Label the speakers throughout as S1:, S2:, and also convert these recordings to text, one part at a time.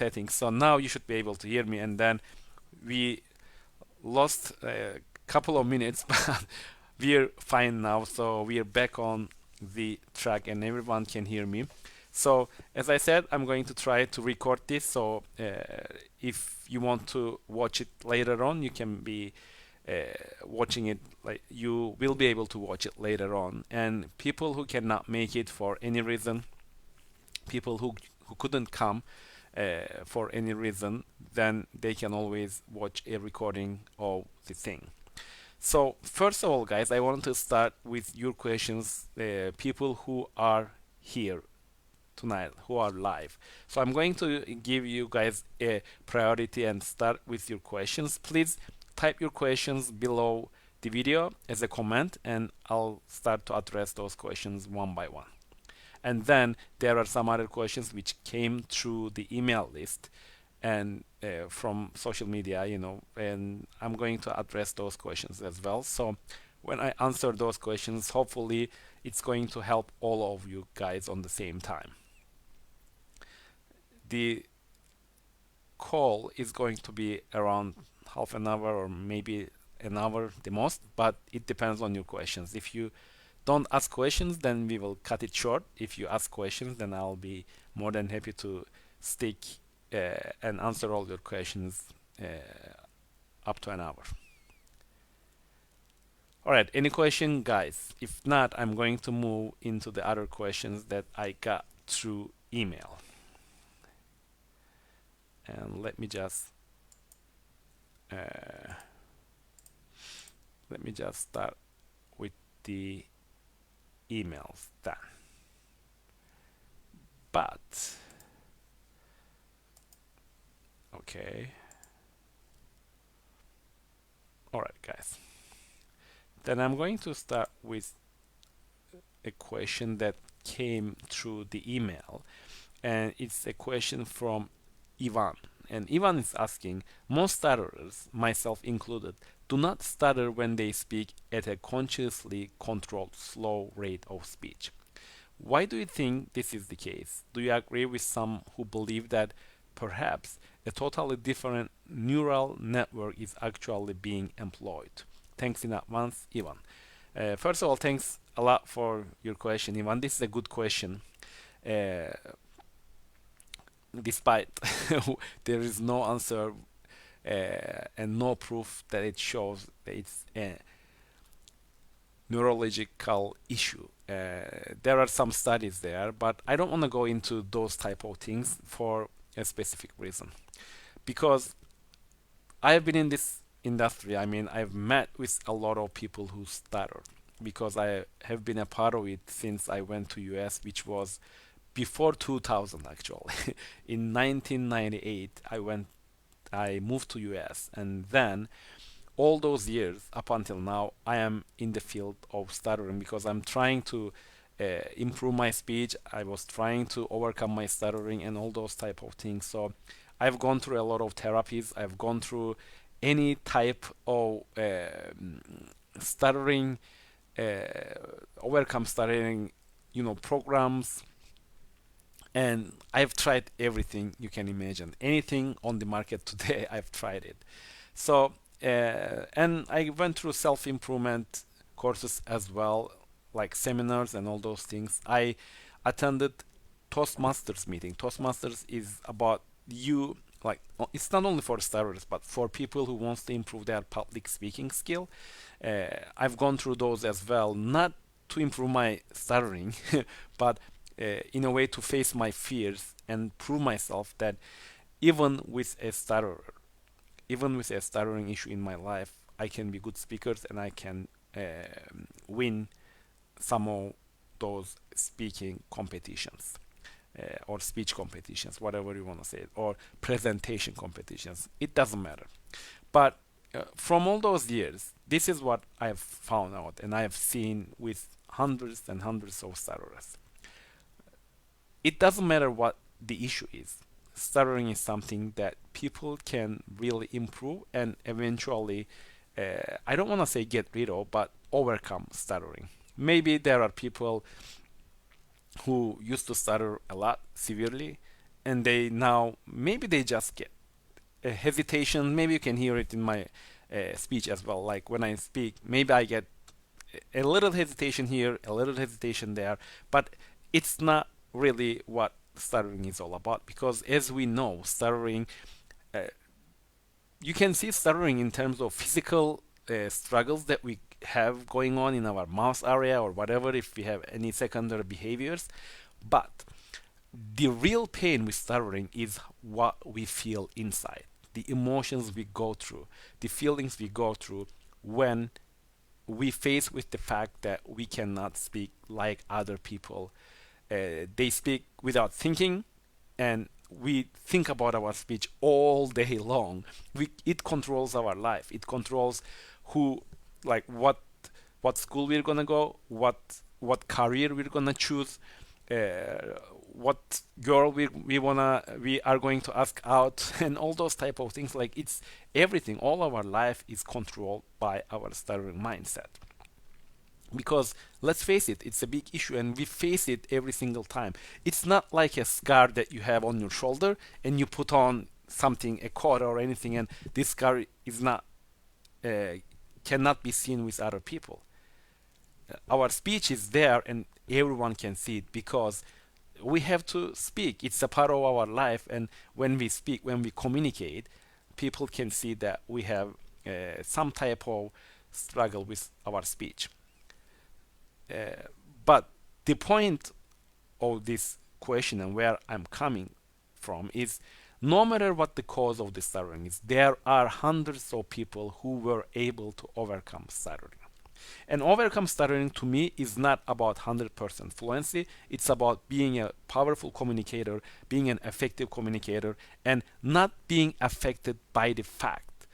S1: settings. So now you should be able to hear me. And then we lost a couple of minutes, but we're fine now. So we're back on the track and everyone can hear me. So as I said, I'm going to try to record this. So if you want to watch it later on, you can be uh, watching it. Like you will be able to watch it later on. And people who cannot make it for any reason, people who couldn't come for any reason, then they can always watch a recording of the thing. So first of all, guys, I want to start with your questions. People who are here tonight, who are live. So I'm going to give you guys a priority and start with your questions. Please type your questions below the video as a comment, and I'll start to address those questions one by one. And then there are some other questions which came through the email list and from social media, and I'm going to address those questions as well. So when I answer those questions, hopefully it's going to help all of you guys on the same time. The call is going to be around half an hour or maybe an hour the most, but it depends on your questions. If you don't ask questions, then we will cut it short. If you ask questions, then I'll be more than happy to stick and answer all your questions up to an hour. All right, any question, guys? If not, I'm going to move into the other questions that I got through email. And uh, let me just start with the emails then. But okay. All right, guys. Then I'm going to start with a question that came through the email, and it's a question from Ivan. And Ivan is asking, most stutterers, myself included, do not stutter when they speak at a consciously controlled slow rate of speech. Why do you think this is the case? Do you agree with some who believe that perhaps a totally different neural network is actually being employed? Thanks in advance, Ivan. First of all, thanks a lot for your question, Ivan. This is a good question. Uh, Despite there is no answer and no proof that it shows that it's a neurological issue. There are some studies there, but I don't want to go into those type of things for a specific reason. Because I've been in this industry, I mean, I've met with a lot of people who stutter because I have been a part of it since I went to US, which was before 2000 actually. In 1998, I moved to US, and then all those years up until now, I am in the field of stuttering because I'm trying to improve my speech. I was trying to overcome my stuttering and all those type of things. So I've gone through a lot of therapies. I've gone through any type of stuttering, overcome stuttering, programs, and I've tried everything you can imagine. Anything on the market today, I've tried it. So, and I went through self-improvement courses as well, like seminars and all those things. I attended Toastmasters meeting. Toastmasters is about you, like it's not only for starters, but for people who wants to improve their public speaking skill. I've gone through those as well, not to improve my stuttering, but in a way to face my fears and prove myself that even with a stutterer, even with a stuttering issue in my life, I can be good speakers and I can win some of those speaking competitions or speech competitions, whatever you want to say, it, or presentation competitions. It doesn't matter. But from all those years, this is what I've found out and I have seen with hundreds and hundreds of stutterers. It doesn't matter what the issue is. Stuttering is something that people can really improve and eventually, I don't want to say get rid of, but overcome stuttering. Maybe there are people who used to stutter a lot severely and they now maybe they just get a hesitation. Maybe you can hear it in my speech as well. Like when I speak, maybe I get a little hesitation here, a little hesitation there, but it's not really what stuttering is all about, because as we know, stuttering, uh, you can see stuttering in terms of physical struggles that we have going on in our mouth area or whatever, if we have any secondary behaviors. But the real pain with stuttering is what we feel inside, the emotions we go through, the feelings we go through when we face with the fact that we cannot speak like other people. They speak without thinking, and we think about our speech all day long. It controls our life. It controls who, like what school we're gonna go, what career we're gonna choose, what girl we are going to ask out, and all those type of things. Like it's everything. All our life is controlled by our stuttering mindset. Because let's face it, it's a big issue and we face it every single time. It's not like a scar that you have on your shoulder and you put on something, a coat or anything, and this scar is not uh, cannot be seen with other people. Our speech is there and everyone can see it because we have to speak. It's a part of our life, and when we speak, when we communicate, people can see that we have some type of struggle with our speech. But the point of this question and where I'm coming from is, no matter what the cause of the stuttering is, there are hundreds of people who were able to overcome stuttering. And overcome stuttering to me is not about 100% fluency. It's about being a powerful communicator, being an effective communicator, and not being affected by the fact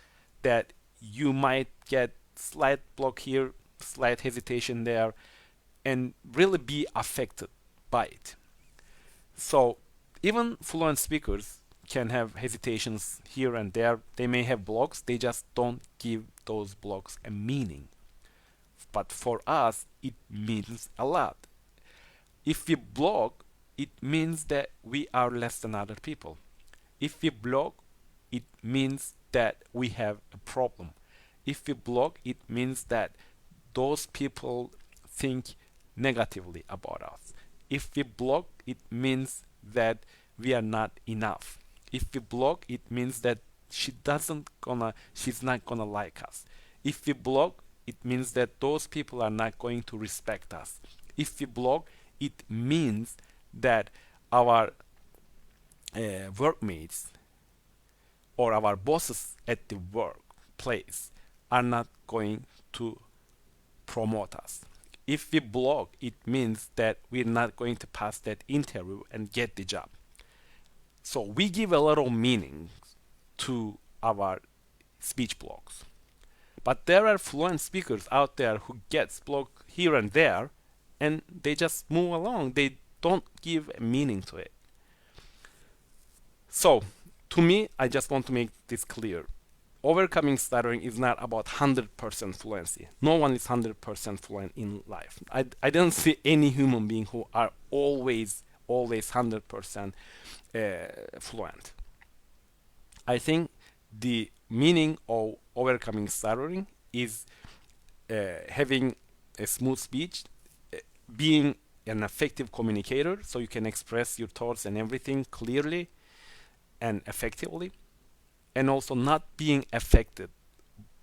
S1: that you might get slight block here, slight hesitation there, and really be affected by it. So even fluent speakers can have hesitations here and there. They may have blocks, they just don't give those blocks a meaning. But for us, it means a lot. If we block, it means that we are less than other people. If we block, it means that we have a problem. If we block, it means that those people think negatively about us. If we block, it means that we are not enough. If we block, it means that she's not gonna like us. If we block, it means that those people are not going to respect us. If we block, it means that our workmates or our bosses at the workplace are not going to promote us. If we block, it means that we're not going to pass that interview and get the job. So we give a lot of meaning to our speech blocks. But there are fluent speakers out there who gets blocked here and there, and they just move along. They don't give a meaning to it. So, to me, I just want to make this clear. Overcoming stuttering is not about 100% fluency. No one is 100% fluent in life. I don't see any human being who are always 100% fluent. I think the meaning of overcoming stuttering is having a smooth speech, being an effective communicator so you can express your thoughts and everything clearly and effectively, and also not being affected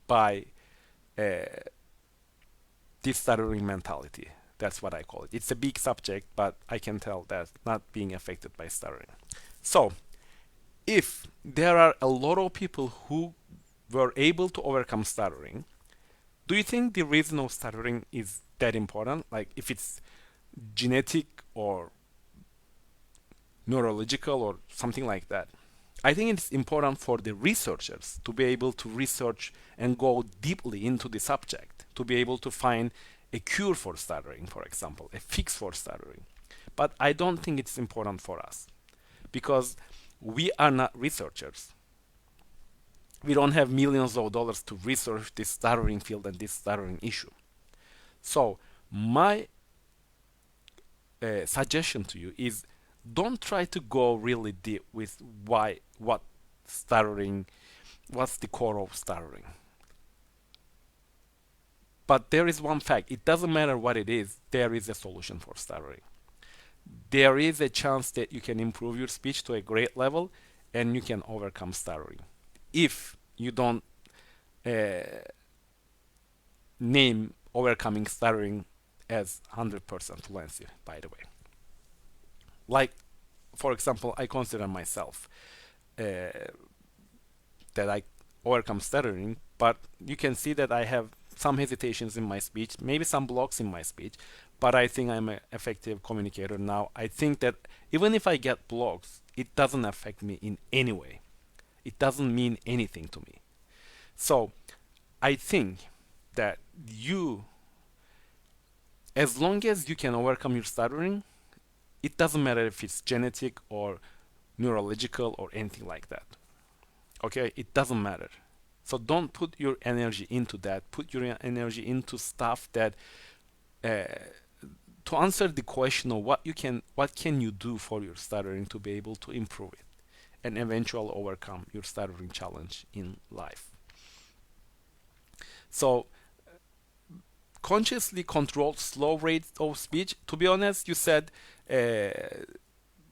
S1: by uh, this stuttering mentality. That's what I call it. It's a big subject, but I can tell that not being affected by stuttering. So, if there are a lot of people who were able to overcome stuttering, do you think the reason of stuttering is that important? Like if it's genetic or neurological or something like that? I think it's important for the researchers to be able to research and go deeply into the subject, to be able to find a cure for stuttering, for example, a fix for stuttering. But I don't think it's important for us because we are not researchers. We don't have millions of dollars to research this stuttering field and this stuttering issue. So, my suggestion to you is don't try to go really deep with what stuttering, what's the core of stuttering. But there is one fact, it doesn't matter what it is, there is a solution for stuttering. There is a chance that you can improve your speech to a great level and you can overcome stuttering. If you don't uh, name overcoming stuttering as 100% fluency, by the way. Like, for example, I consider myself uh, that I overcome stuttering, but you can see that I have some hesitations in my speech, maybe some blocks in my speech, but I think I'm an effective communicator now. I think that even if I get blocks, it doesn't affect me in any way. It doesn't mean anything to me. So I think that you, as long as you can overcome your stuttering, it doesn't matter if it's genetic or neurological or anything like that. Okay, it doesn't matter. So don't put your energy into that. Put your energy into stuff that uh, to answer the question of what can you do for your stuttering to be able to improve it and eventually overcome your stuttering challenge in life. So consciously control slow rates of speech. To be honest, you said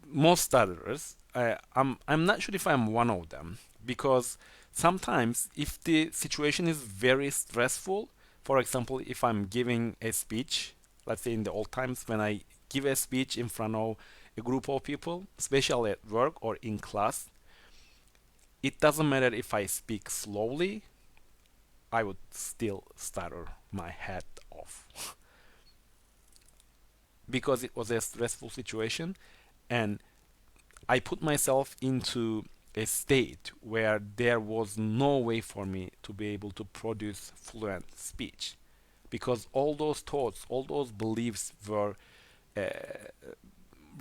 S1: most stutterers. I'm not sure if I'm one of them because sometimes if the situation is very stressful, for example, if I'm giving a speech, let's say in the old times when I give a speech in front of a group of people, especially at work or in class, it doesn't matter if I speak slowly, I would still stutter my head off because it was a stressful situation and I put myself into a state where there was no way for me to be able to produce fluent speech because all those thoughts, all those beliefs were uh,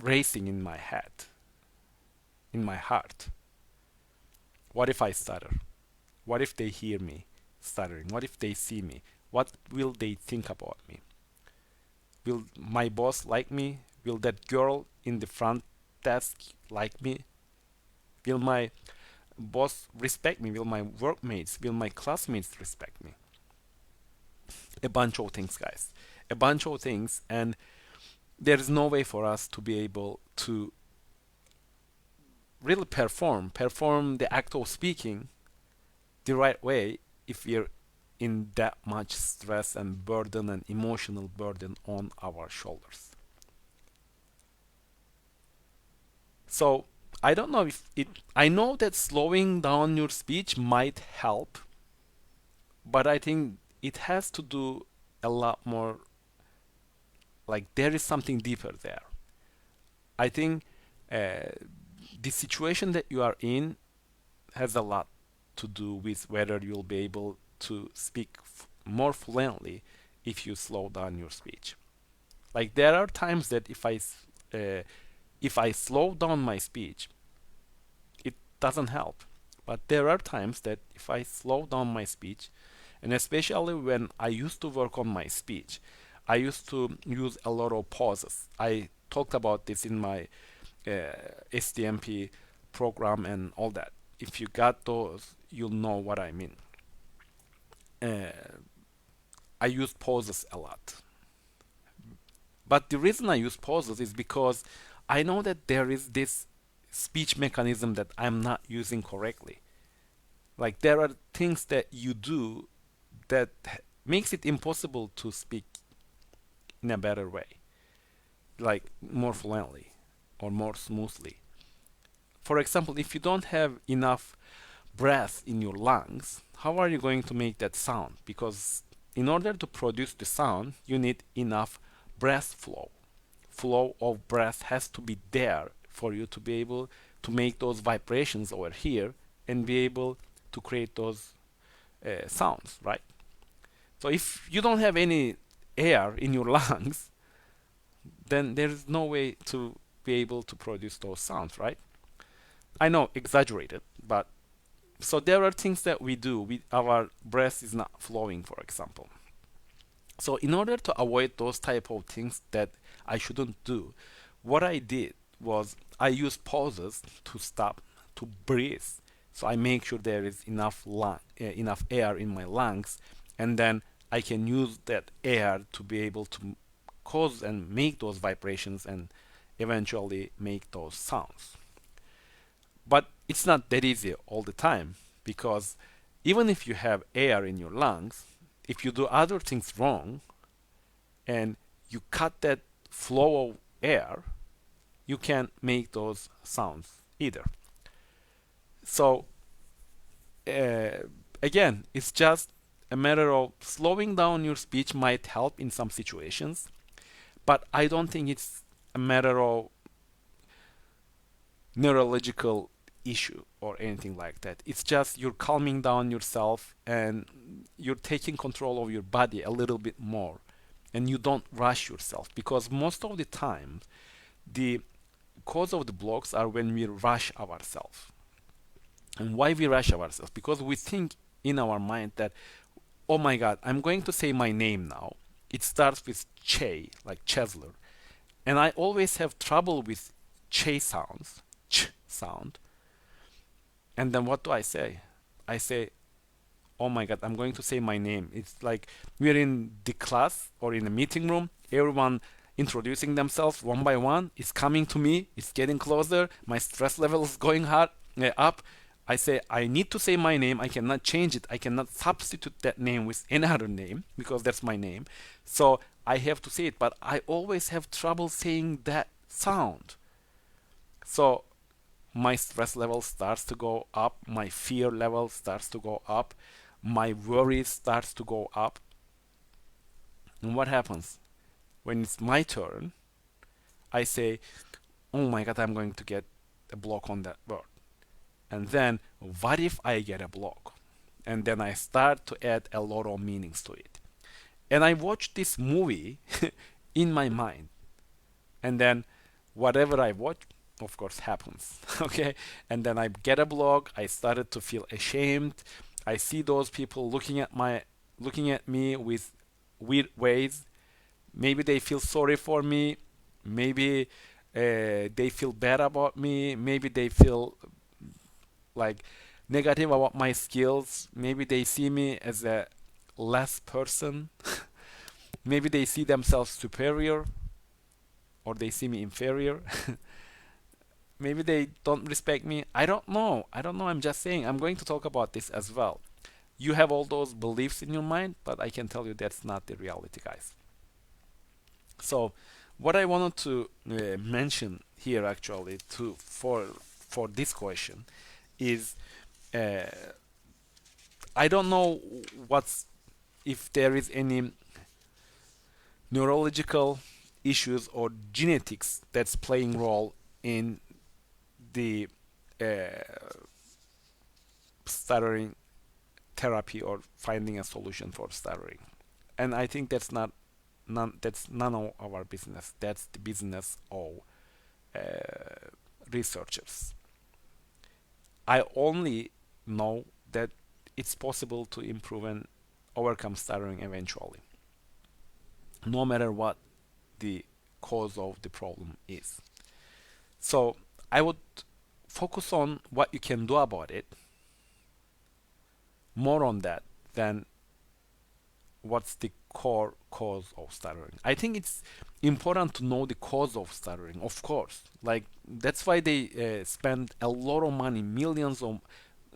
S1: racing in my head, in my heart. What if I stutter? What if they hear me stuttering? What if they see me? What will they think about me? Will my boss like me? Will that girl in the front desk like me? Will my boss respect me? Will my workmates, will my classmates respect me? A bunch of things, guys. A bunch of things, and there is no way for us to be able to really perform the act of speaking the right way if we're in that much stress and burden and emotional burden on our shoulders. So I don't know if it, I know that slowing down your speech might help, but I think it has to do a lot more, like there is something deeper there. I think uh, the situation that you are in has a lot to do with whether you'll be able to speak more fluently if you slow down your speech. Like there are times that if I slow down my speech, it doesn't help. But there are times that if I slow down my speech, and especially when I used to work on my speech, I used to use a lot of pauses. I talked about this in my STMP program and all that. If you got those, you'll know what I mean. Uh, I use pauses a lot. But the reason I use pauses is because I know that there is this speech mechanism that I'm not using correctly. Like there are things that you do that makes it impossible to speak in a better way, like more fluently or more smoothly. For example, if you don't have enough breath in your lungs, how are you going to make that sound? Because in order to produce the sound, you need enough breath flow. Flow of breath has to be there for you to be able to make those vibrations over here and be able to create those sounds, right? So if you don't have any air in your lungs, then there is no way to be able to produce those sounds, right? I know, exaggerated, but so there are things that we do. Our breath is not flowing, for example. So in order to avoid those type of things that I shouldn't do, what I did was I use pauses to stop, to breathe. So I make sure there is enough air in my lungs, and then I can use that air to be able to cause and make those vibrations and eventually make those sounds. But it's not that easy all the time, because even if you have air in your lungs, if you do other things wrong and you cut that flow of air, you can't make those sounds either. So uh, again, it's just a matter of slowing down your speech might help in some situations, but I don't think it's a matter of neurological issue or anything like that. It's just you're calming down yourself and you're taking control of your body a little bit more, and you don't rush yourself, because most of the time the cause of the blocks are when we rush ourselves. And why we rush ourselves? Because we think in our mind that, oh my god, I'm going to say my name now. It starts with Che, like Chesler. And I always have trouble with Che sounds, Ch sound. And then what do I say? I say, oh my god, I'm going to say my name. It's like we're in the class or in a meeting room, everyone introducing themselves one by one. It's coming to me, it's getting closer, my stress level is going hard, up. I say, I need to say my name. I cannot change it. I cannot substitute that name with any other name because that's my name. So I have to say it, but I always have trouble saying that sound. So my stress level starts to go up, my fear level starts to go up, my worry starts to go up. And what happens? When it's my turn, I say, oh my god, I'm going to get a block on that word. And then, what if I get a block? And then I start to add a lot of meanings to it. And I watch this movie in my mind. And then, whatever I watch, of course, happens. Okay? And then I get a block. I started to feel ashamed. I see those people looking at me with weird ways. Maybe they feel sorry for me. Maybe they feel bad about me. Maybe they feel like negative about my skills. Maybe they see me as a less person. Maybe they see themselves superior or they see me inferior. Maybe they don't respect me. I don't know. I don't know. I'm just saying. I'm going to talk about this as well. You have all those beliefs in your mind, but I can tell you that's not the reality, guys. So, what I wanted to mention here actually to for this question is uh, I don't know what's if there is any neurological issues or genetics that's playing role in the uh, stuttering therapy or finding a solution for stuttering. And I think that's none of our business. That's the business of researchers. I only know that it's possible to improve and overcome stuttering eventually, no matter what the cause of the problem is. So I would focus on what you can do about it, more on that than what's the core cause of stuttering. I think it's important to know the cause of stuttering, of course. Like that's why they spend a lot of money, millions and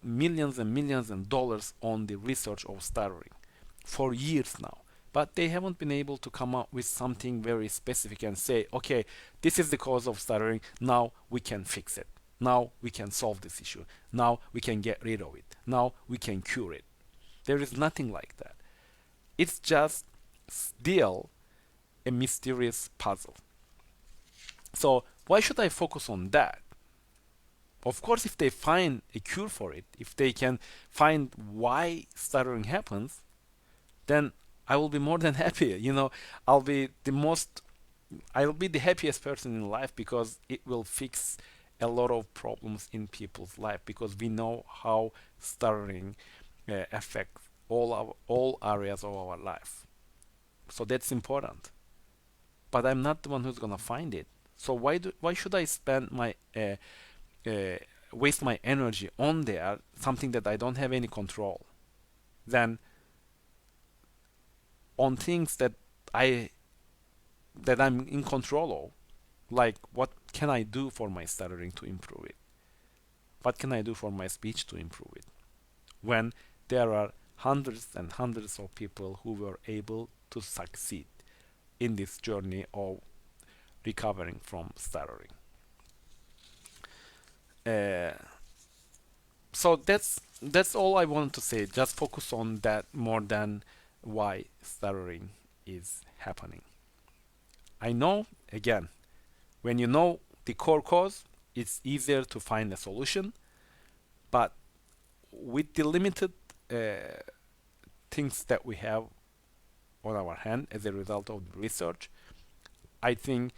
S1: millions of dollars on the research of stuttering for years now. But they haven't been able to come up with something very specific and say, okay, this is the cause of stuttering. Now we can fix it. Now we can solve this issue. Now we can get rid of it. Now we can cure it. There is nothing like that. It's just still a mysterious puzzle. So why should I focus on that? Of course, if they find a cure for it, if they can find why stuttering happens, then I will be more than happy. I'll be the most, I'll be the happiest person in life because it will fix a lot of problems in people's life because we know how stuttering affects all areas of our life. So that's important. But I'm not the one who's gonna find it. So why should I spend my uh, waste my energy on there something that I don't have any control than on things I I'm in control of. Like, what can I do for my stuttering to improve it? What can I do for my speech to improve it? When there are hundreds and hundreds of people who were able to succeed in this journey of recovering from stuttering. Uh, so that's all I wanted to say. Just focus on that more than why stuttering is happening. I know, again, when you know the core cause, it's easier to find a solution. But with the limited uh, things that we have on our hand as a result of the research, I think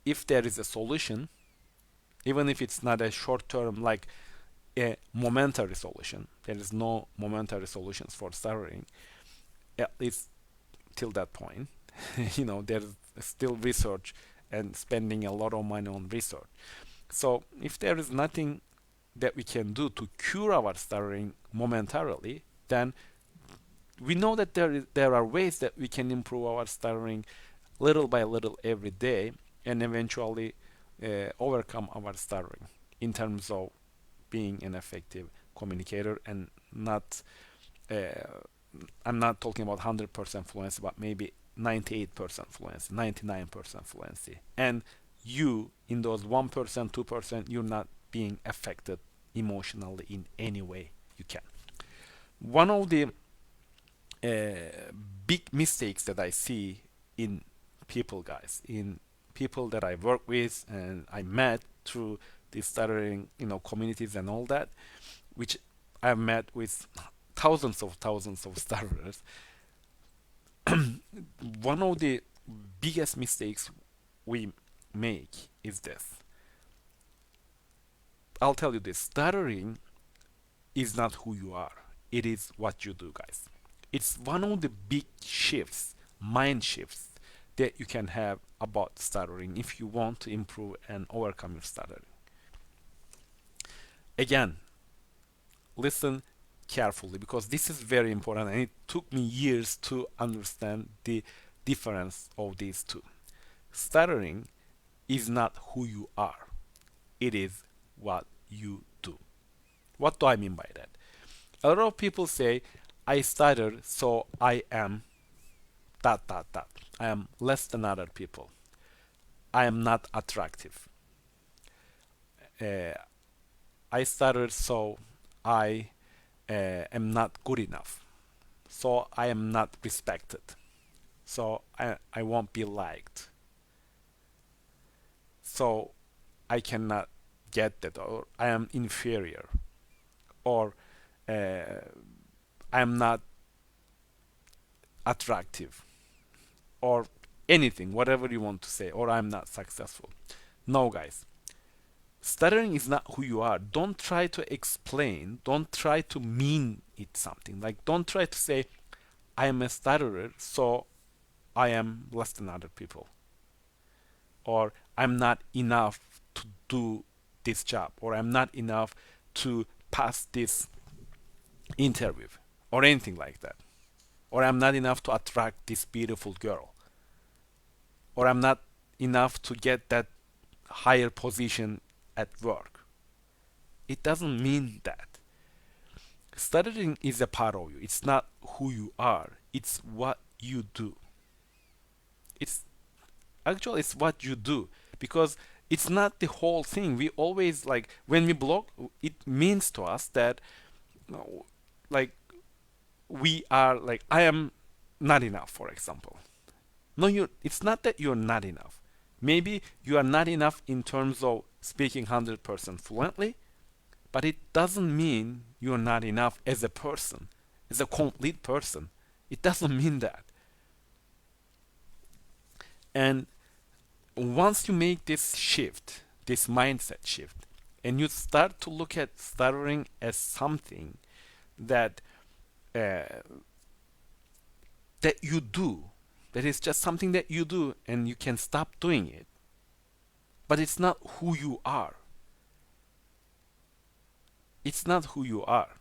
S1: if there is a solution, even if it's not a short term, like a momentary solution, there is no momentary solutions for stuttering, at least till that point. There's still research and spending a lot of money on research. So if there is nothing that we can do to cure our stuttering momentarily, then we know that there are ways that we can improve our stuttering little by little every day and eventually overcome our stuttering in terms of being an effective communicator and not uh, I'm not talking about 100% fluency, but maybe 98% fluency, 99% fluency. And you, in those 1%, 2%, you're not being affected emotionally in any way you can. One of the big mistakes that I see in people, guys, in people that I work with and I met through the stuttering, communities and all that, which I've met with thousands of stutterers. One of the biggest mistakes we make is this. I'll tell you this: stuttering is not who you are. It is what you do, guys. It's one of the big shifts, mind shifts, that you can have about stuttering if you want to improve and overcome your stuttering. Again, listen carefully because this is very important and it took me years to understand the difference of these two. Stuttering is not who you are, it is what you do. What do I mean by that? A lot of people say, I stutter, so I am dot dot dot. I am less than other people. I am not attractive. Uh, I stutter, so I am not good enough. So I am not respected. So I won't be liked. So I cannot get that, or I am inferior, or uh, I am not attractive, or anything, whatever you want to say, or I'm not successful. No, guys. Stuttering is not who you are. Don't try to explain. Don't try to mean it something. Like, don't try to say, I am a stutterer, so I am less than other people. Or I'm not enough to do this job. Or I'm not enough to pass this interview. Or anything like that. Or I'm not enough to attract this beautiful girl. Or I'm not enough to get that higher position at work. It doesn't mean that. Stuttering is a part of you. It's not who you are. It's what you do. It's actually it's what you do because it's not the whole thing. We always like when we block, it means to us that like we are like I am not enough, for example. No, you. It's not that you're not enough. Maybe you are not enough in terms of speaking 100% fluently, but it doesn't mean you're not enough as a person, as a complete person. It doesn't mean that. And once you make this shift, this mindset shift, and you start to look at stuttering as something that uh, that you do, that is just something that you do, and you can stop doing it, but it's not who you are. It's not who you are.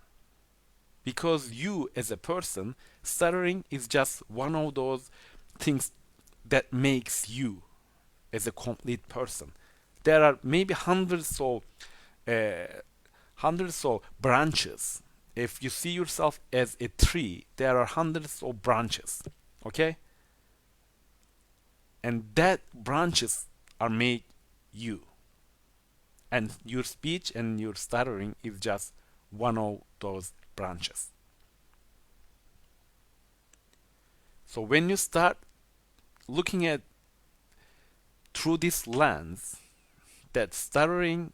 S1: Because you, as a person, stuttering is just one of those things that makes you as a complete person. There are maybe uh, hundreds of branches. If you see yourself as a tree, there are hundreds of branches. Okay? And that branches are made you. And your speech and your stuttering is just one of those branches. So when you start looking at through this lens, that stuttering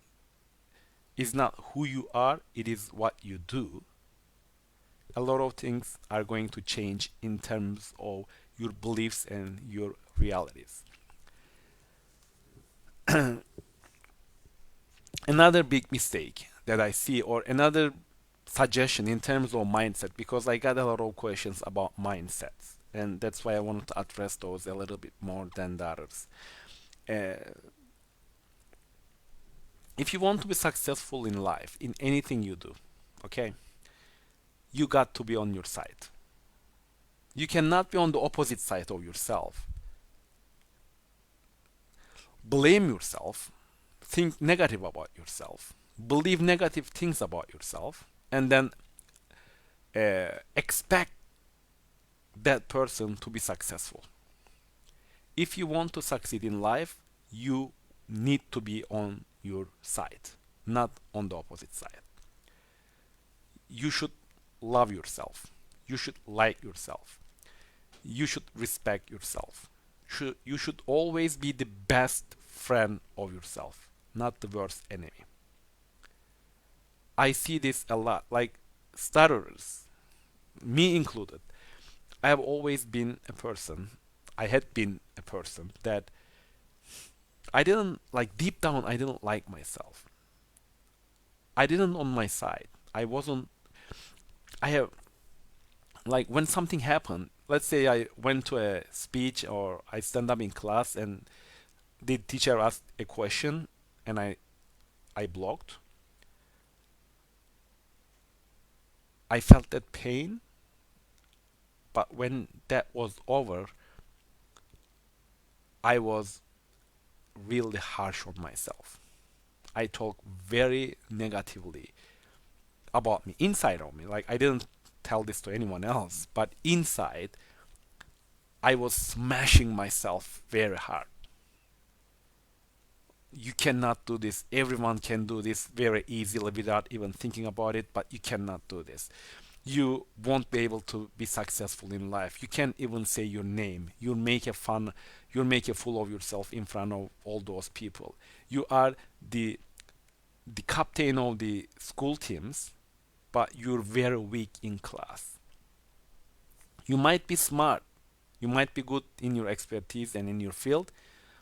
S1: is not who you are, it is what you do, a lot of things are going to change in terms of your beliefs and your realities. Another big mistake that I see, or another suggestion in terms of mindset, because I got a lot of questions about mindsets, and that's why I wanted to address those a little bit more than the others. Uh, if you want to be successful in life, in anything you do, okay, you got to be on your side. You cannot be on the opposite side of yourself. Blame yourself, think negative about yourself, believe negative things about yourself, and then expect that person to be successful. If you want to succeed in life, you need to be on your side, not on the opposite side. You should love yourself. You should like yourself. You should respect yourself. You should always be the best friend of yourself, not the worst enemy. I see this a lot, like stutterers, me included. I have always been a person, I had been a person that I didn't like deep down, I didn't like myself. I didn't on my side. I wasn't, I have, like when something happened, let's say I went to a speech or I stand up in class and the teacher asked a question and I blocked. I felt that pain, but when that was over, I was really harsh on myself. I talk very negatively about me, inside of me. Like I didn't tell this to anyone else, but inside, I was smashing myself very hard. You cannot do this. Everyone can do this very easily without even thinking about it, but you cannot do this. You won't be able to be successful in life. You can't even say your name. You'll make a fool of yourself in front of all those people. You are the the captain of the school teams, but you're very weak in class. You might be smart, you might be good in your expertise and in your field,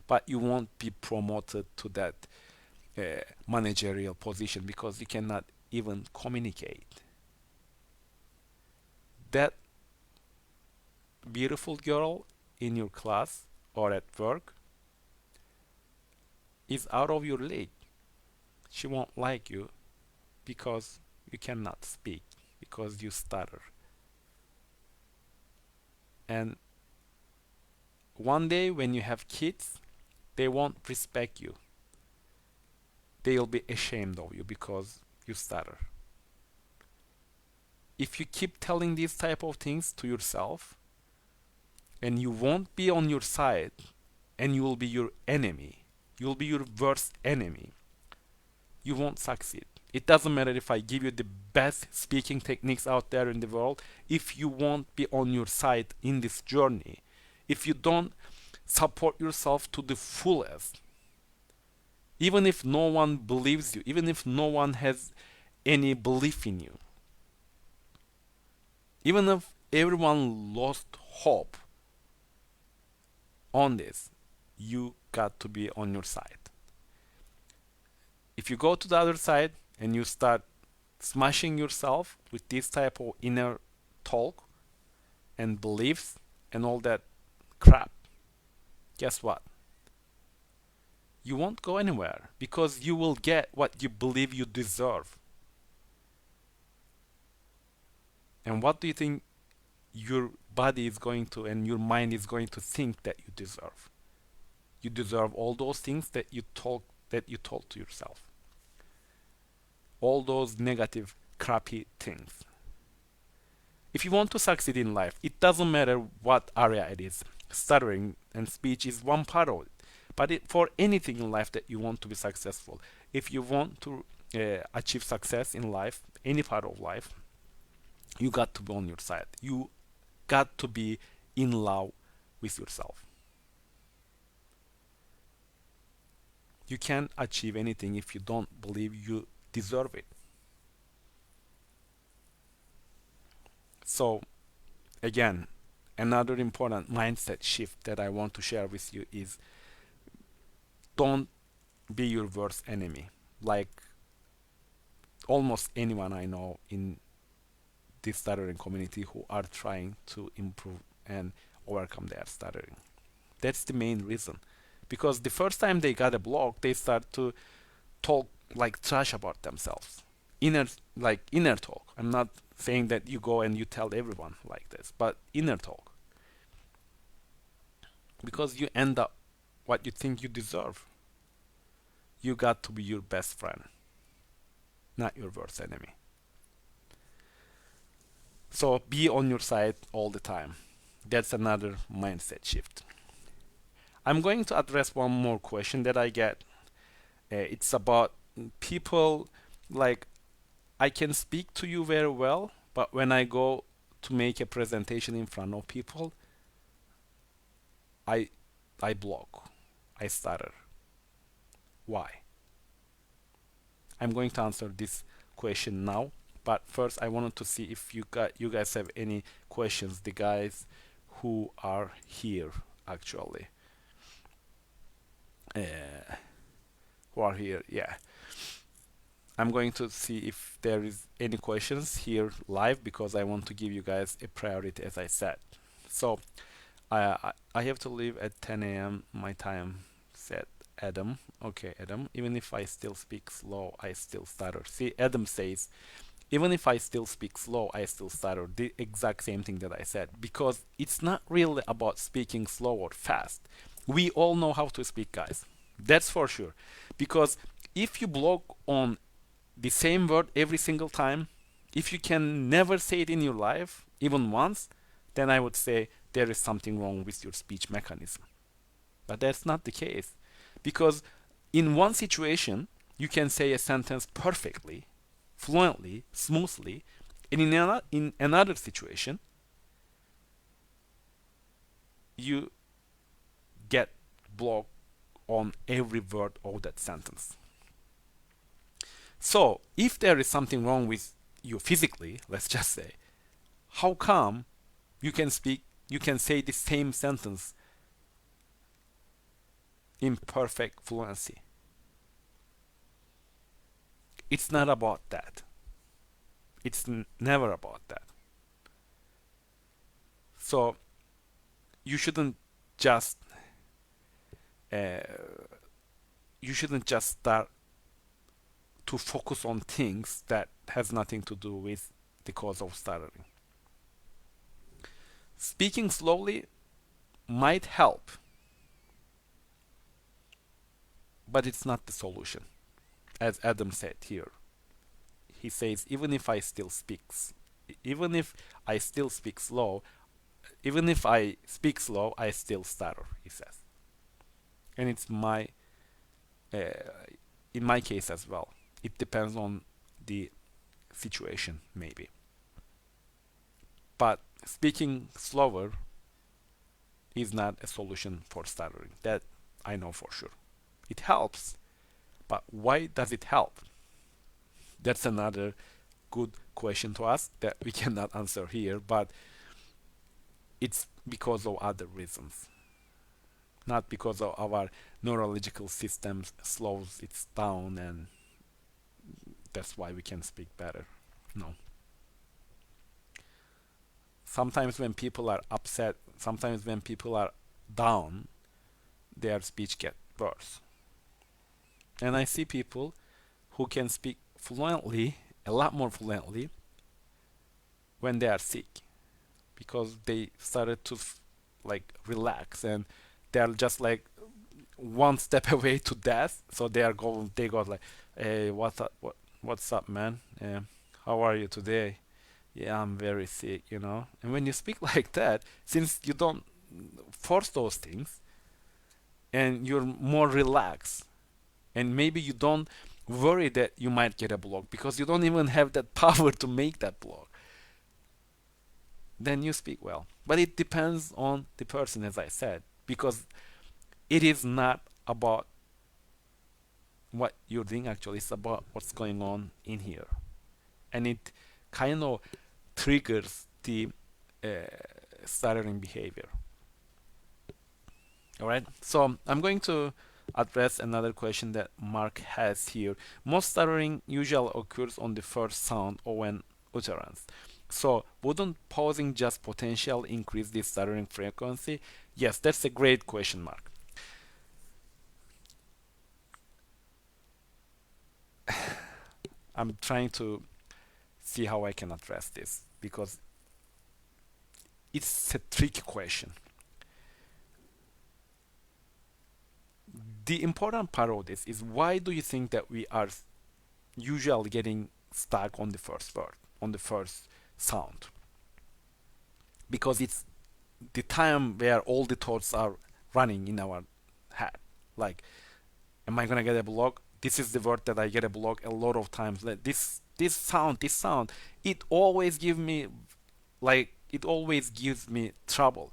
S1: but you won't be promoted to that managerial position because you cannot even communicate. That beautiful girl in your class or at work is out of your league. She won't like you because you cannot speak, because you stutter. And one day when you have kids, they won't respect you. They'll be ashamed of you because you stutter. If you keep telling these type of things to yourself, and you won't be on your side, and you will be your enemy, you'll be your worst enemy, you won't succeed. It doesn't matter if I give you the best speaking techniques out there in the world, if you won't be on your side in this journey, if you don't support yourself to the fullest, even if no one believes you, even if no one has any belief in you, even if everyone lost hope on this, you got to be on your side. If you go to the other side and you start smashing yourself with this type of inner talk and beliefs and all that crap, guess what? You won't go anywhere because you will get what you believe you deserve. And what do you think your body is going to and your mind is going to think that you deserve? You deserve all those things that you told to yourself. All those negative, crappy things. If you want to succeed in life, it doesn't matter what area it is. Stuttering and speech is one part of it. But for anything in life that you want to be successful, if you want to achieve success in life, any part of life, you got to be on your side. You got to be in love with yourself. You can't achieve anything if you don't believe you deserve it. So, again, another important mindset shift that I want to share with you is don't be your worst enemy. Like almost anyone I know in this stuttering community who are trying to improve and overcome their stuttering. That's the main reason. Because the first time they got a block, they start to talk like trash about themselves. Inner inner talk. I'm not saying that you go and you tell everyone like this, but inner talk. Because you end up what you think you deserve. You got to be your best friend, not your worst enemy. So be on your side all the time. That's another mindset shift. I'm going to address one more question that I get. It's about people like I can speak to you very well, but when I go to make a presentation in front of people, I I block. I stutter. Why? I'm going to answer this question now, but first I wanted to see if you guys have any questions, the guys who are here actually. Uh, who are here? Yeah. I'm going to see if there is any questions here live because I want to give you guys a priority as I said. So I have to leave at 10 a.m. my time, said Adam. Okay, Adam. Even if I still speak slow, I still stutter. See, Adam says, even if I still speak slow, I still stutter. The exact same thing that I said. Because it's not really about speaking slow or fast. We all know how to speak, guys. That's for sure. Because if you block on the same word every single time, if you can never say it in your life, even once, then I would say there is something wrong with your speech mechanism. But that's not the case. Because in one situation, you can say a sentence perfectly, fluently, smoothly, and in another situation, you get blocked on every word of that sentence. So, if there is something wrong with you physically, let's just say, how come you can say the same sentence in perfect fluency? It's not about that. It's never about that. So, you shouldn't just uh, you shouldn't just start to focus on things that has nothing to do with the cause of stuttering. Speaking slowly might help, but it's not the solution. As Adam said here, he says even if I still speak slow, even if I speak slow, I still stutter. He says, and it's uh, in my case as well. It depends on the situation, maybe. But speaking slower is not a solution for stuttering. That I know for sure. It helps, but why does it help? That's another good question to ask that we cannot answer here, but it's because of other reasons. Not because of our neurological systems slows it down and that's why we can speak better. No. Sometimes when people are upset, sometimes when people are down, their speech gets worse. And I see people who can speak fluently, a lot more fluently, when they are sick because they started to like relax and they're just like one step away to death. So they got like, hey, what's up, man? How are you today? Yeah, I'm very sick, you know. And when you speak like that, since you don't force those things and you're more relaxed, and maybe you don't worry that you might get a block because you don't even have that power to make that block, then you speak well. But it depends on the person, as I said, because it is not about what you're doing actually, it's about what's going on in here. And it kind of triggers the uh, stuttering behavior. All right, so I'm going to address another question that Mark has here. Most stuttering usually occurs on the first sound or when utterance. So wouldn't pausing just potentially increase the stuttering frequency? Yes, that's a great question, Mark. I'm trying to see how I can address this because it's a tricky question. The important part of this is, why do you think that we are usually getting stuck on the first word, on the first sound? Because it's the time where all the thoughts are running in our head. Like, am I gonna get a block? This is the word that I get a block a lot of times. Like this sound, it always gives me it always gives me trouble.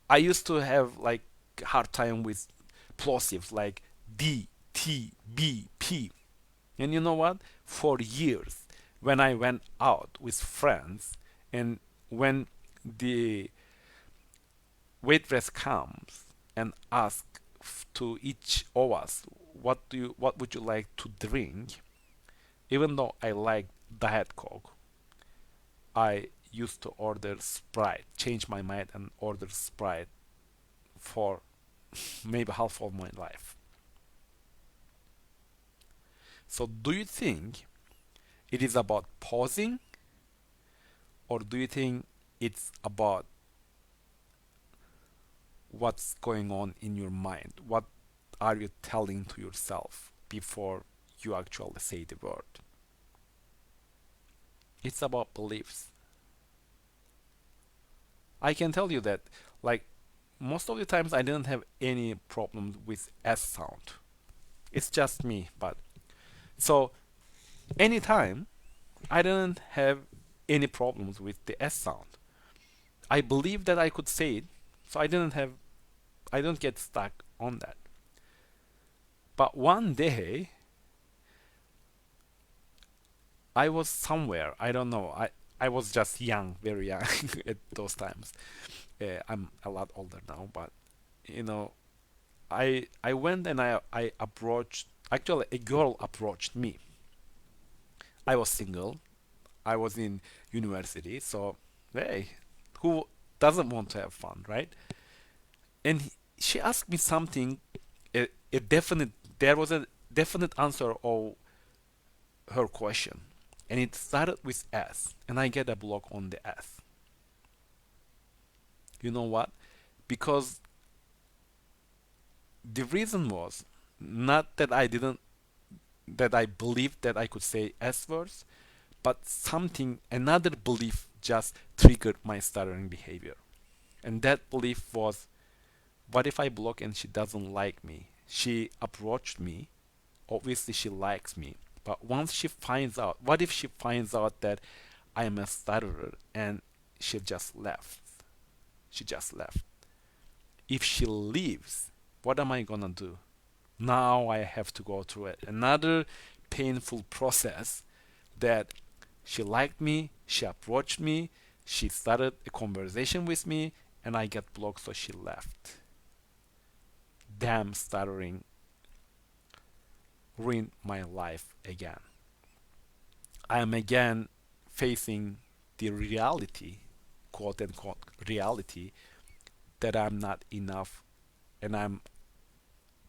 S1: I used to have like hard time with plosives like D, T, B, P. And you know what? For years, when I went out with friends and when the waitress comes and asks to each of us, what would you like to drink? Even though I like Diet Coke, I used to order Sprite, change my mind and order Sprite for maybe half of my life. So do you think it is about pausing, or do you think it's about what's going on in your mind? What are you telling to yourself before you actually say the word? It's about beliefs. I can tell you that, like, most of the times I didn't have any problems with S sound. It's just me, but so anytime I didn't have any problems with the S sound. I believed that I could say it, so I don't get stuck on that. But one day I was somewhere, I don't know. I was just young, very young at those times. I'm a lot older now, but you know, I went and I approached. Actually, a girl approached me. I was single. I was in university, so hey, who doesn't want to have fun, right? And she asked me something, a definite. There was a definite answer of her question, and it started with S, and I get a block on the S. You know what? Because the reason was not that I didn't that I believed that I could say S words, but something another belief just triggered my stuttering behavior. And that belief was, what if I block and she doesn't like me? She approached me, obviously she likes me, but once she finds out, what if she finds out that I am a stutterer and she just left? She just left. If she leaves, what am I gonna do? Now I have to go through another painful process that she liked me, she approached me, she started a conversation with me, and I get blocked, so she left. Damn, stuttering ruined my life again. I am again facing the reality, quote unquote reality, that I'm not enough and I'm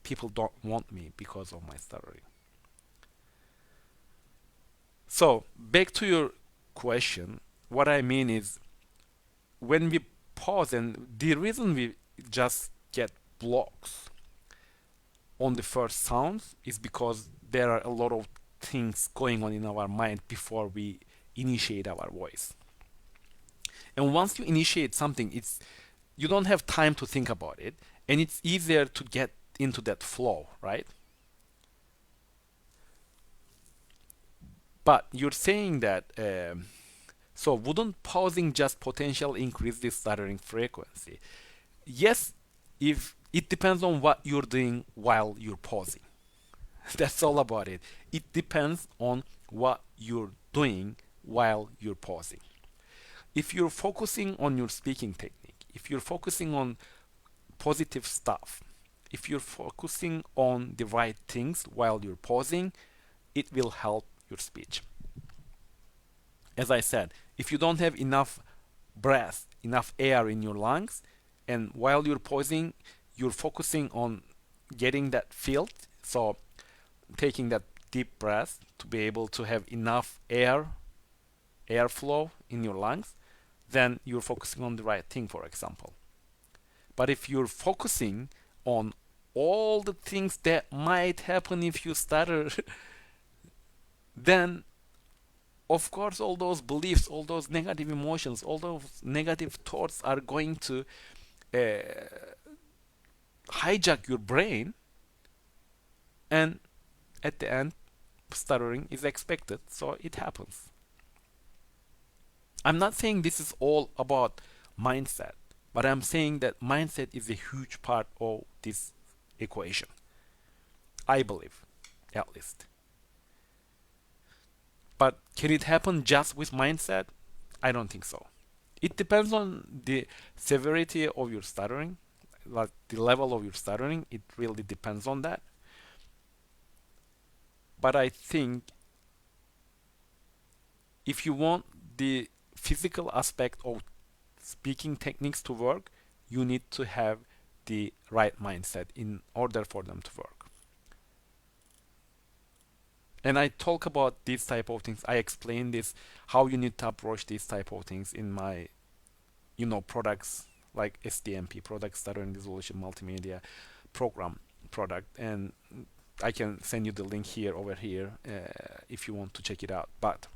S1: people don't want me because of my stuttering. So back to your question, what I mean is when we pause, and the reason we just get blocks on the first sounds is because there are a lot of things going on in our mind before we initiate our voice. And once you initiate something, it's you don't have time to think about it, and it's easier to get into that flow, right? But you're saying that so wouldn't pausing just potential increase the stuttering frequency? Yes, if it depends on what you're doing while you're pausing. That's all about it. It depends on what you're doing while you're pausing. If you're focusing on your speaking technique, if you're focusing on positive stuff, if you're focusing on the right things while you're pausing, it will help your speech. As I said, if you don't have enough breath, enough air in your lungs, and while you're pausing, you're focusing on getting that filled. So taking that deep breath to be able to have enough airflow in your lungs, then you're focusing on the right thing, for example. But if you're focusing on all the things that might happen if you stutter, then of course all those beliefs, all those negative emotions, all those negative thoughts are going to uh, hijack your brain, and at the end, stuttering is expected, so it happens. I'm not saying this is all about mindset, but I'm saying that mindset is a huge part of this equation. I believe, at least. But can it happen just with mindset? I don't think so. It depends on the severity of your stuttering, like the level of your stuttering. It really depends on that. But I think if you want the physical aspect of speaking techniques to work, you need to have the right mindset in order for them to work. And I talk about these type of things. I explain this how you need to approach these type of things in my products like SDMP, product stuttering resolution multimedia program product, and I can send you the link here over here if you want to check it out. But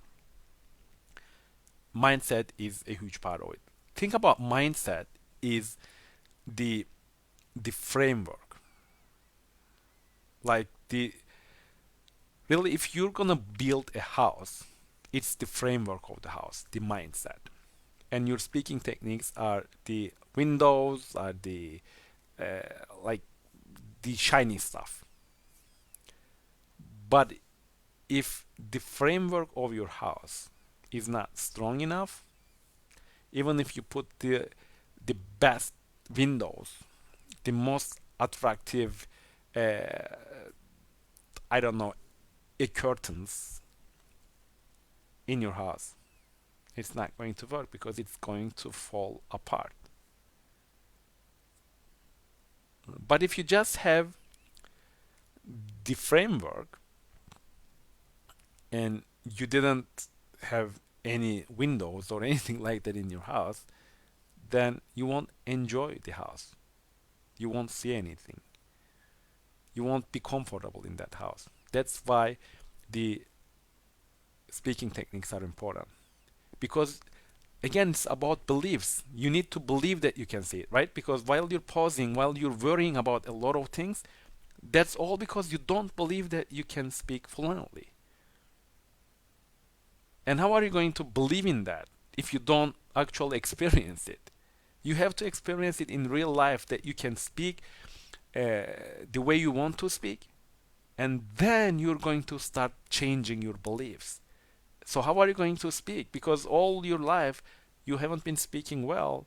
S1: mindset is a huge part of it. Think about mindset is the the framework, like the really if you're gonna build a house, it's the framework of the house, the mindset, and your speaking techniques are the windows, are the uh, like the shiny stuff. But if the framework of your house is not strong enough, even if you put the best windows, the most attractive, uh, I don't know, curtains in your house, it's not going to work because it's going to fall apart. But if you just have the framework and you didn't have any windows or anything like that in your house, then you won't enjoy the house. You won't see anything. You won't be comfortable in that house. That's why the speaking techniques are important. Because again, it's about beliefs. You need to believe that you can see it, right? Because while you're pausing, while you're worrying about a lot of things, that's all because you don't believe that you can speak fluently. And how are you going to believe in that if you don't actually experience it? You have to experience it in real life that you can speak the way you want to speak, and then you're going to start changing your beliefs. So, how are you going to speak? Because all your life you haven't been speaking well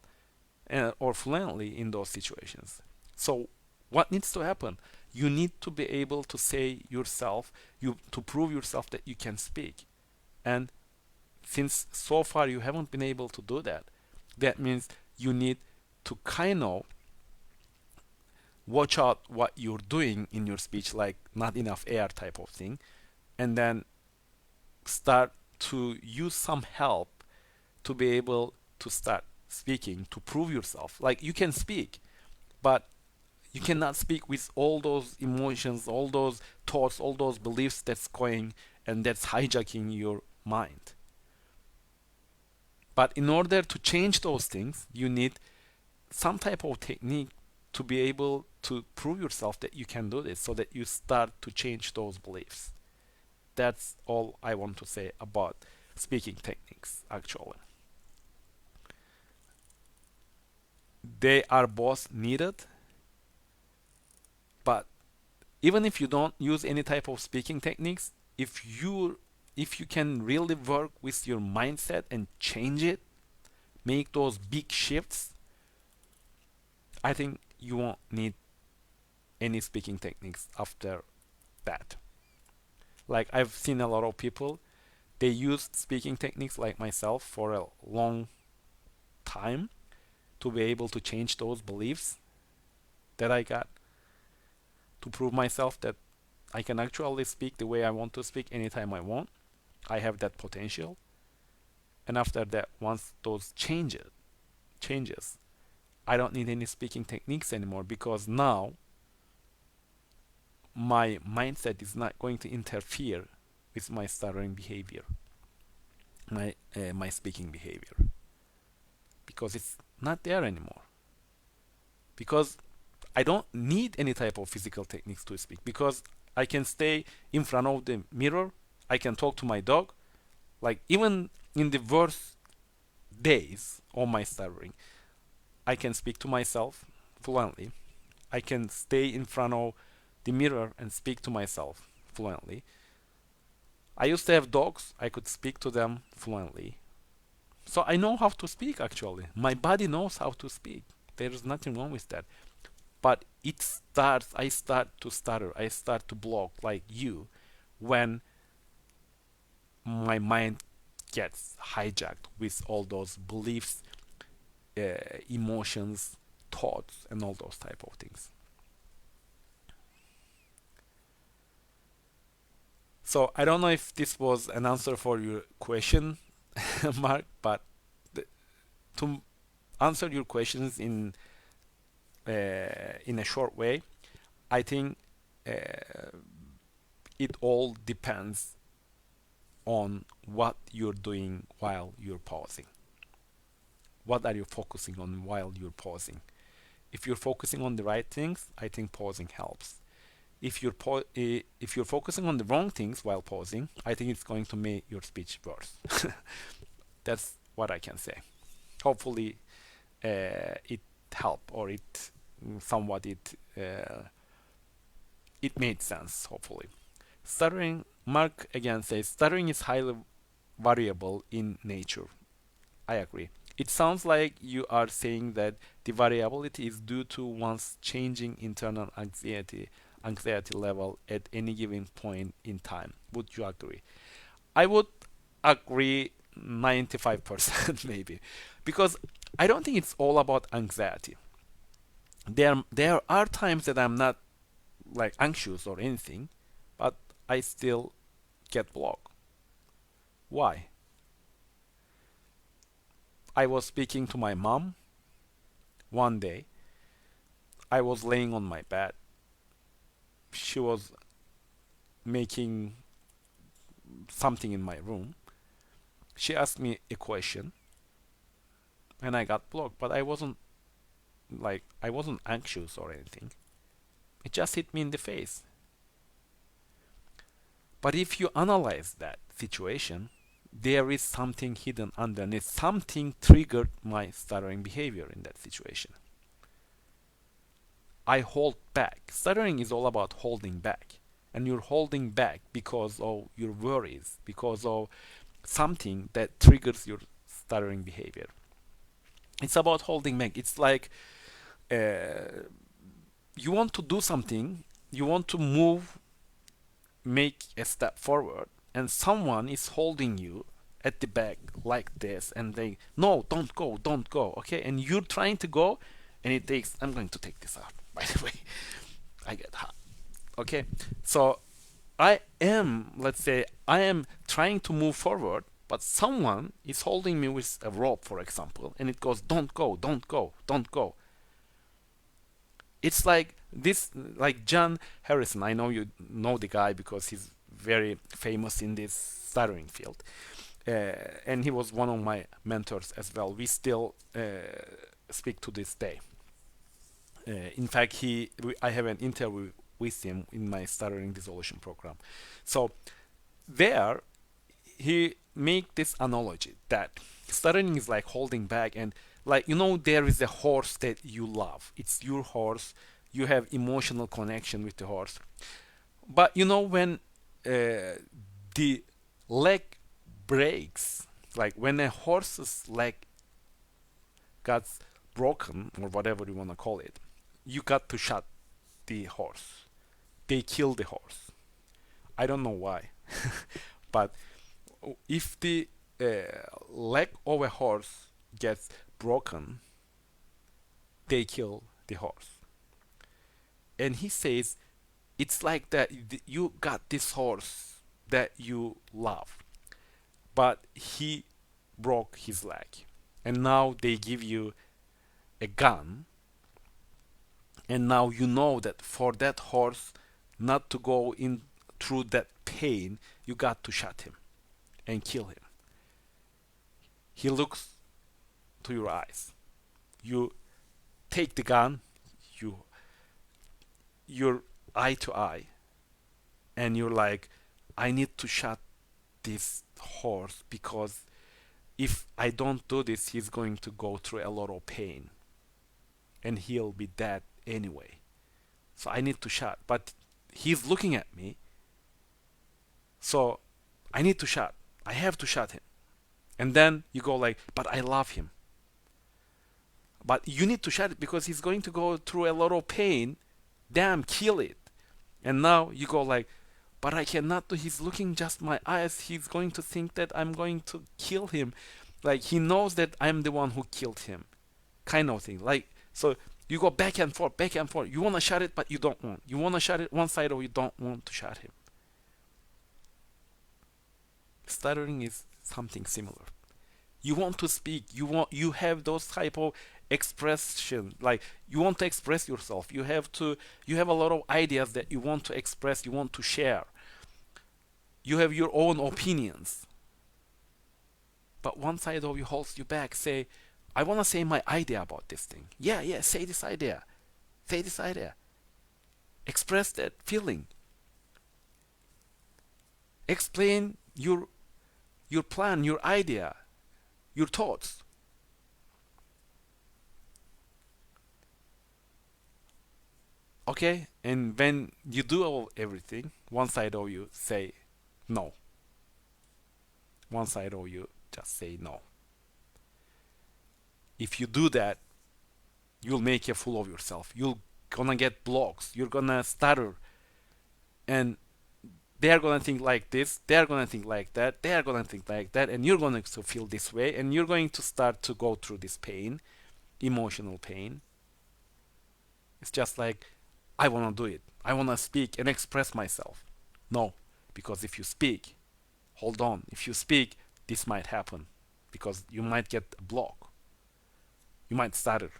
S1: or fluently in those situations. So, what needs to happen? You need to be able to say yourself, you to prove yourself that you can speak. And since so far you haven't been able to do that, that means you need to kind of watch out what you're doing in your speech, like not enough air type of thing, and then start to use some help to be able to start speaking to prove yourself. Like you can speak, but you cannot speak with all those emotions, all those thoughts, all those beliefs that's going and that's hijacking your mind. But in order to change those things, you need some type of technique to be able to prove yourself that you can do this so that you start to change those beliefs. That's all I want to say about speaking techniques, actually. They are both needed, but even if you don't use any type of speaking techniques, if you can really work with your mindset and change it, make those big shifts, I think you won't need any speaking techniques after that. Like I've seen a lot of people, they used speaking techniques like myself for a long time to be able to change those beliefs that I got, to prove myself that I can actually speak the way I want to speak anytime I want. I have that potential. And after that, once those changes, I don't need any speaking techniques anymore because now my mindset is not going to interfere with my stuttering behavior, my speaking behavior, because it's not there anymore. Because I don't need any type of physical techniques to speak because I can stay in front of the mirror. I can talk to my dog. Like even in the worst days of my stuttering, I can speak to myself fluently. I can stay in front of the mirror and speak to myself fluently. I used to have dogs. I could speak to them fluently. So I know how to speak actually. My body knows how to speak. There is nothing wrong with that. But I start to stutter. I start to block like you when my mind gets hijacked with all those beliefs, emotions, thoughts, and all those type of things. So I don't know if this was an answer for your question, Mark, but to answer your questions in a short way, I think it all depends on what you're doing while you're pausing. What are you focusing on while you're pausing? If you're focusing on the right things, I think pausing helps. If you're focusing on the wrong things while pausing, I think it's going to make your speech worse. That's what I can say. Hopefully, it helped or it somewhat it made sense. Hopefully, stuttering. Mark again says stuttering is highly variable in nature. I agree. It sounds like you are saying that the variability is due to one's changing internal anxiety level at any given point in time. Would you agree? I would agree 95% maybe. Because I don't think it's all about anxiety. There are times that I'm not like anxious or anything, but I still get blocked. Why? I was speaking to my mom one day. I was laying on my bed. She was making something in my room. She asked me a question and I got blocked, but I wasn't anxious or anything. It just hit me in the face. But if you analyze that situation, there is something hidden underneath. Something triggered my stuttering behavior in that situation. I hold back. Stuttering is all about holding back. And you're holding back because of your worries, because of something that triggers your stuttering behavior. It's about holding back. It's like uh, you want to do something, you want to make a step forward, and someone is holding you at the back like this, and they, no, don't go, okay, and you're trying to go, and it takes. I'm going to take this out. By the way, I get hot. Okay, so I am, let's say, I am trying to move forward, but someone is holding me with a rope, for example, and it goes, "Don't go, don't go, don't go." It's like this, like John Harrison. I know you know the guy because he's very famous in this stuttering field, and he was one of my mentors as well. We still speak to this day. In fact, I have an interview with him in my stuttering dissolution program. So there, he make this analogy that stuttering is like holding back, and like there is a horse that you love. It's your horse. You have emotional connection with the horse. But when the leg breaks, like when a horse's leg got broken or whatever you want to call it, you got to shot the horse. They kill the horse. I don't know why, but if the leg of a horse gets broken, they kill the horse. And he says it's like that. You got this horse that you love, but he broke his leg, and now they give you a gun, and now you know that for that horse not to go in through that pain, you got to shot him and kill him. He looks to your eyes. You take the gun, you're eye to eye, and you're like, I need to shot this horse because if I don't do this, he's going to go through a lot of pain and he'll be dead anyway. So I need to shot. But he's looking at me, so I need to shot. I have to shot him. And then you go like, but I love him. But you need to shut it because he's going to go through a lot of pain. Damn, kill it. And now you go like, but I cannot do. He's looking just my eyes. He's going to think that I'm going to kill him. Like he knows that I'm the one who killed him. Kind of thing. Like so you go back and forth, back and forth. You want to shut it, but you don't want. You want to shut it one side or you don't want to shut him. Stuttering is something similar. You want to speak, you have those type of expression, like you want to express yourself, you have a lot of ideas that you want to express, you want to share, you have your own opinions, but one side of you holds you back. Say, I want to say my idea about this thing. Yeah, say this idea, express that feeling, explain your plan, your idea, your thoughts. Okay? And when you do everything, one side of you say no. One side of you just say no. If you do that, you'll make a fool of yourself. You're gonna get blocks. You're gonna stutter. And they're gonna think like this, they're gonna think like that, they're gonna think like that, and you're going to feel this way, and you're going to start to go through this pain, emotional pain. It's just like, I wanna do it. I wanna speak and express myself. No, because if you speak, hold on, if you speak, this might happen. Because you might get a block. You might stutter.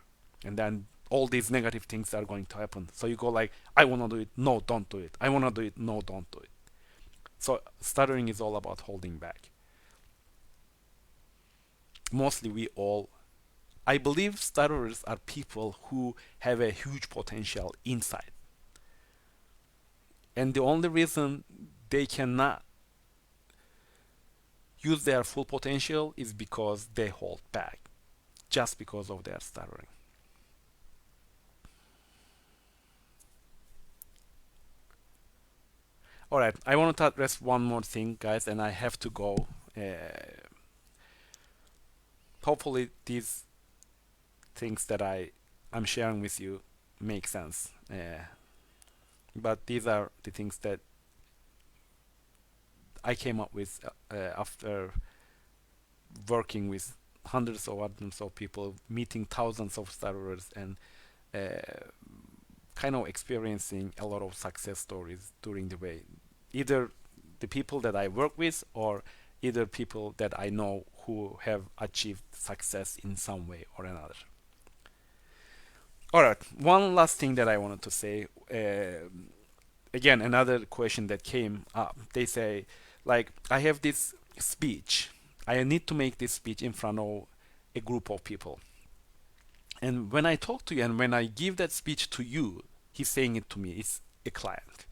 S1: And then all these negative things are going to happen. So you go like, I wanna do it, no, don't do it. I wanna do it, no, don't do it. So stuttering is all about holding back. Mostly I believe stutterers are people who have a huge potential inside. And the only reason they cannot use their full potential is because they hold back, just because of their stuttering. Alright, I want to address one more thing, guys, and I have to go. Hopefully, these things that I'm sharing with you make sense. But these are the things that I came up with after working with hundreds or hundreds of people, meeting thousands of starters, and uh, kind of experiencing a lot of success stories during the way. Either the people that I work with, or either people that I know who have achieved success in some way or another. All right, one last thing that I wanted to say. Again, another question that came up. They say, like, I have this speech. I need to make this speech in front of a group of people. And when I talk to you and when I give that speech to you, he's saying it to me. It's a client.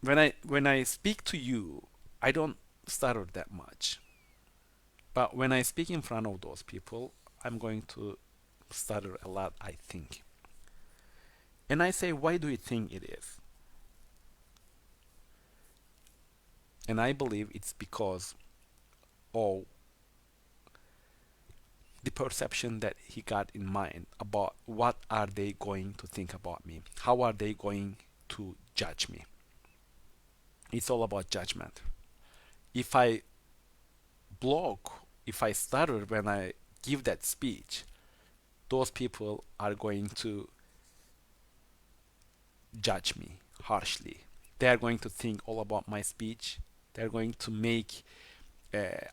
S1: When I speak to you, I don't stutter that much. But when I speak in front of those people, I'm going to stutter a lot, I think. And I say, why do you think it is? And I believe it's because of the perception that he got in mind about what are they going to think about me? How are they going to judge me? It's all about judgment. If I block, if I stutter when I give that speech, those people are going to judge me harshly. They are going to think all about my speech. They're going to make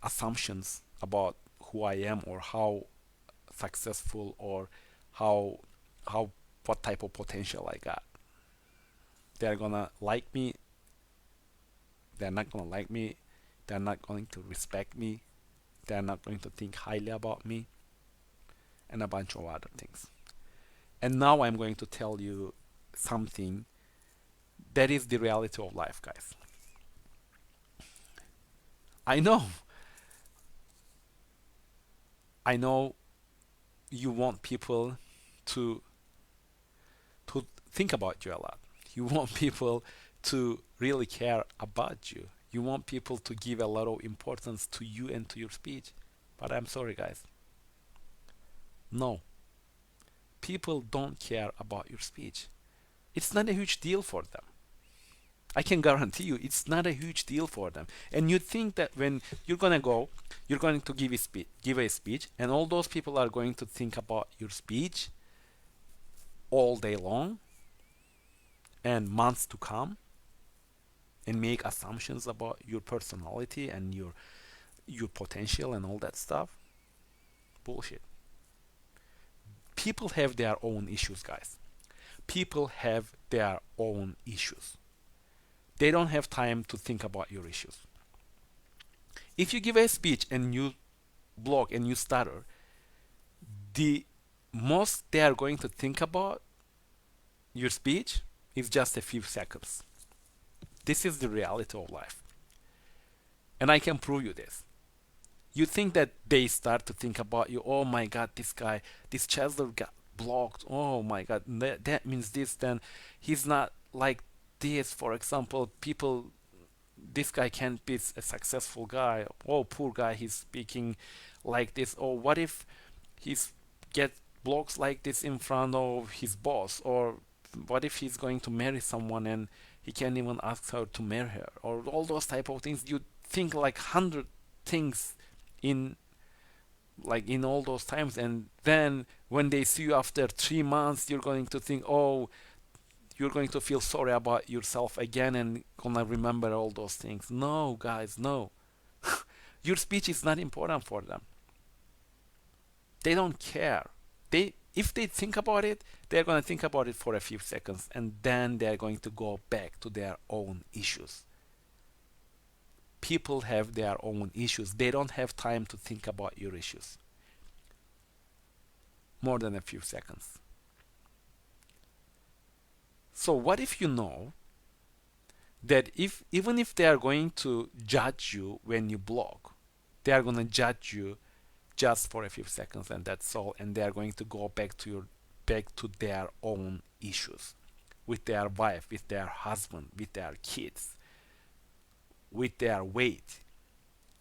S1: assumptions about who I am, or how successful, or how how what type of potential I got. They're gonna like me. They're not gonna like me. They're not going to respect me. They're not going to think highly about me, and a bunch of other things. And now I'm going to tell you something that is the reality of life, guys. I know, I know you want people to think about you a lot. You want people to really care about you. You want people to give a lot of importance to you and to your speech. But I'm sorry, guys. No, people don't care about your speech. It's not a huge deal for them. I can guarantee you it's not a huge deal for them. And you think that when you're gonna go, you're going to give a speech, and all those people are going to think about your speech all day long and months to come, and make assumptions about your personality and your potential and all that stuff. Bullshit. People have their own issues, guys. People have their own issues. They don't have time to think about your issues. If you give a speech and you block and you stutter, the most they are going to think about your speech is just a few seconds. This is the reality of life. And I can prove you this. You think that they start to think about you, oh my god, this guy, this Chancellor got blocked. Oh my god, that means this, then he's not like this. For example, people, this guy can't be a successful guy. Oh, poor guy, he's speaking like this. Or what if he's get blocks like this in front of his boss? Or what if he's going to marry someone and he can't even ask her to marry her? Or all those type of things. You think like 100 things in in all those times, and then when they see you after 3 months, you're going to think, oh, you're going to feel sorry about yourself again and gonna remember all those things. No, guys, no. Your speech is not important for them. They don't care. If they think about it, they're going to think about it for a few seconds, and then they're going to go back to their own issues. People have their own issues. They don't have time to think about your issues more than a few seconds. So what if you know that even if they are going to judge you when you block, they are going to judge you just for a few seconds, and that's all, and they are going to go back to their own issues, with their wife, with their husband, with their kids, with their weight,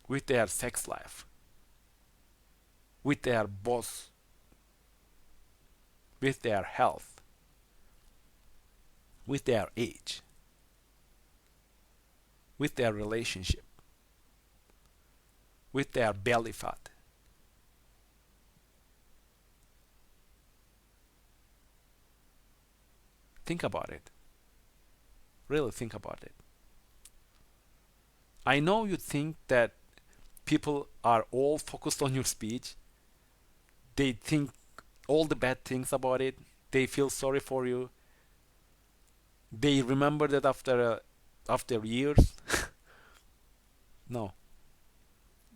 S1: with their sex life, with their boss, with their health, with their age, with their relationship, with their belly fat, Think about it. Really think about it. I know you think that people are all focused on your speech. They think all the bad things about it. They feel sorry for you. They remember that after years. No.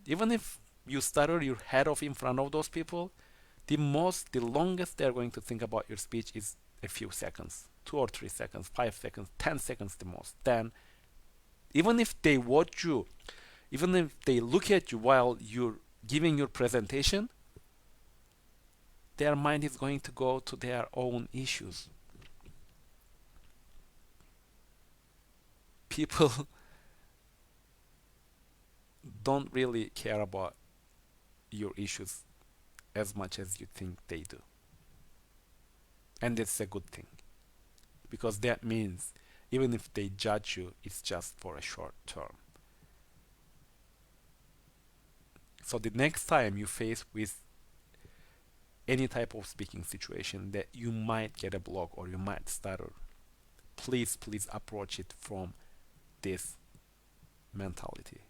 S1: Even if you stutter your head off in front of those people, the longest they're going to think about your speech is a few seconds, 2 or 3 seconds, 5 seconds, 10 seconds the most. Then, even if they watch you, even if they look at you while you're giving your presentation, their mind is going to go to their own issues. People don't really care about your issues as much as you think they do. And that's a good thing because that means even if they judge you, it's just for a short term. So the next time you face with any type of speaking situation that you might get a block or you might stutter, please approach it from this mentality,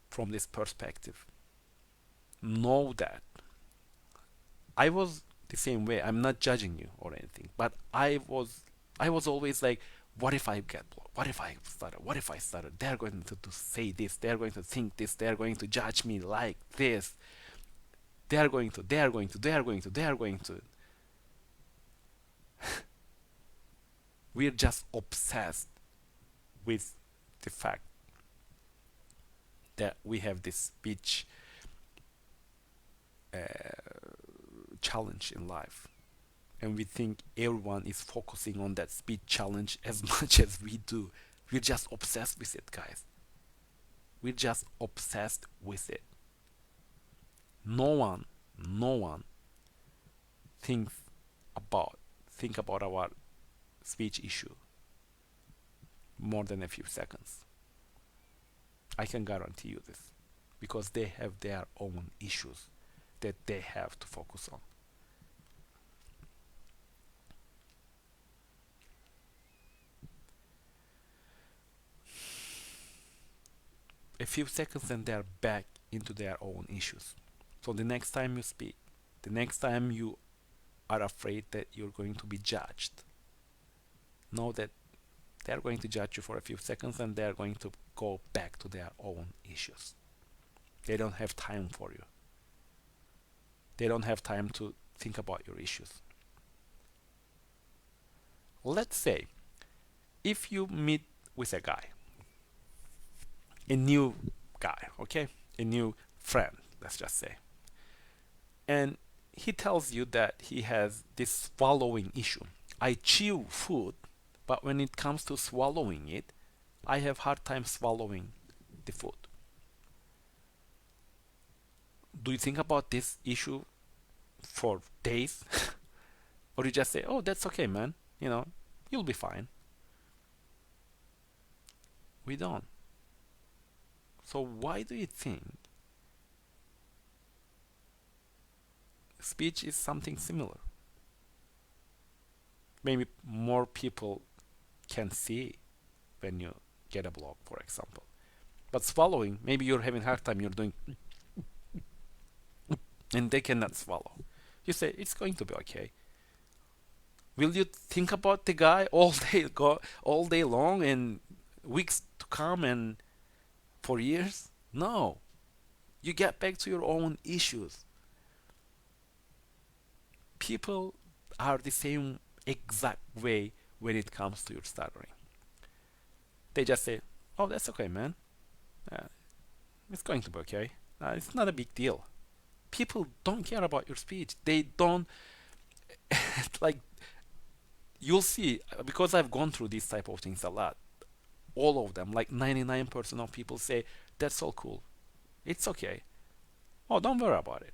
S1: from this perspective. Know that I was the same way. I'm not judging you or anything, but I was always like, what if I get blocked? What if I stutter? What if I stutter? They're going to say this. They're going to think this. They're going to judge me like this. They are going to. We're just obsessed with the fact that we have this speech uh, challenge in life. And we think everyone is focusing on that speech challenge as much as we do. We're just obsessed with it, guys. We're just obsessed with it. No one thinks think about our speech issue more than a few seconds. I can guarantee you this because they have their own issues that they have to focus on. A few seconds and they're back into their own issues. So the next time you speak, the next time you are afraid that you're going to be judged, know that they're going to judge you for a few seconds and they're going to go back to their own issues. They don't have time for you. They don't have time to think about your issues. Let's say if you meet with a guy, a new guy, okay? A new friend, let's just say. And he tells you that he has this swallowing issue. I chew food, but when it comes to swallowing it, I have hard time swallowing the food. Do you think about this issue for days? Or you just say, oh, that's okay, man. You'll be fine. We don't. So why do you think speech is something similar? Maybe more people can see when you get a block, for example. But swallowing, maybe you're having a hard time, you're doing, and they cannot swallow. You say, it's going to be okay. Will you think about the guy all day long and weeks to come and for years? No. You get back to your own issues. People are the same exact way when it comes to your stuttering. They just say, oh, that's okay, man. Uh, it's going to be okay. It's not a big deal. People don't care about your speech. They don't, like, you'll see, because I've gone through these type of things a lot. All of them, like 99% of people say, that's all cool. It's okay. Oh, don't worry about it.